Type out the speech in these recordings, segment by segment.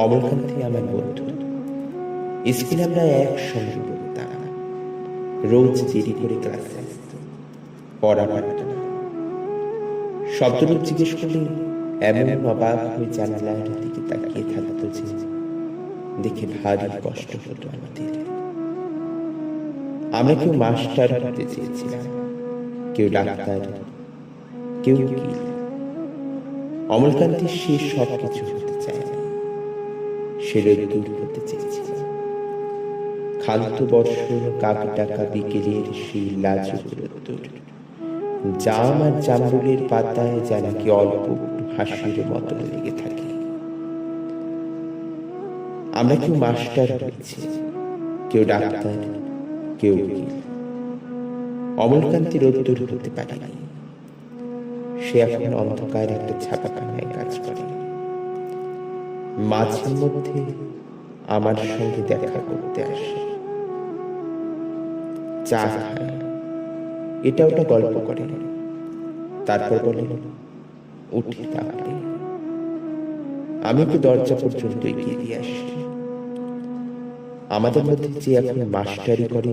অমলকান্তি আমার বন্ধু। স্কুলে আমরা একসঙ্গে পড়তাম। রোজ দেরি করে ক্লাসে আসত, পড়া পারত না। শব্দরূপ জিজ্ঞেস করলে এমন অবাক হয়ে জানালার দিকে তাকিয়ে থাকতো যে দেখে ভারী কষ্ট হতো আমাদের। আমরা কেউ মাস্টার হতে চেয়েছিলাম, কেউ ডাক্তার, কেউ কি। অমলকান্তি সে সব কিছু হতে চায় না। সে রোদ্দুর হতে চেয়েছিল। খান্ত বর্ষণ কাক ডাকা বিকেলের সেই লাজুক রোদ্দুর, জাম আর জামরুলের পাতায় যেন কি অল্প হাসির মতো লেগে থাকে। আমরা কেউ মাস্টার হয়েছি, কেউ ডাক্তার, কেউ উকিল। অমলকান্তি রোদ্দুর হতে পারেনি। সে এখন অন্ধকার একটা ছাপাখানায় কাজ করে। মাঝে মধ্যে আমার সঙ্গে দেখা করতে আসে, চা খায়, এটা ওটা গল্প করে, তারপর বলে উঠি তাহলে। আমি তো দরজা পর্যন্ত এগিয়ে দিয়ে আসি। আমাদের মধ্যে যে এখন মাস্টারি করে,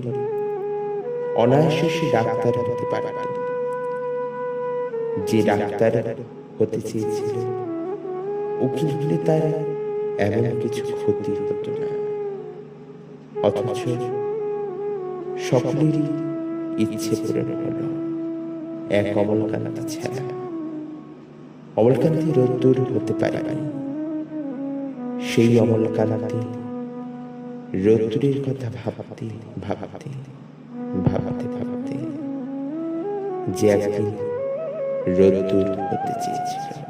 অনায়াসে সে ডাক্তার হতে পারত। যে ডাক্তার হতে চেয়েছিল, উকিল হলে তার এমন কিছু ক্ষতি হতো না। অথচ সকলেরই ইচ্ছে পূরণ হলো, এক অমলকান্তি ছাড়া। অমলকান্তি রোদ্দুর হতে পারেনি। সেই অমলকান্তি রোদ্দুরের কথা ভাবতে ভাবতে ভাবতে ভাবতে যে একদিন রোদ্দুর হতে চেয়েছিল।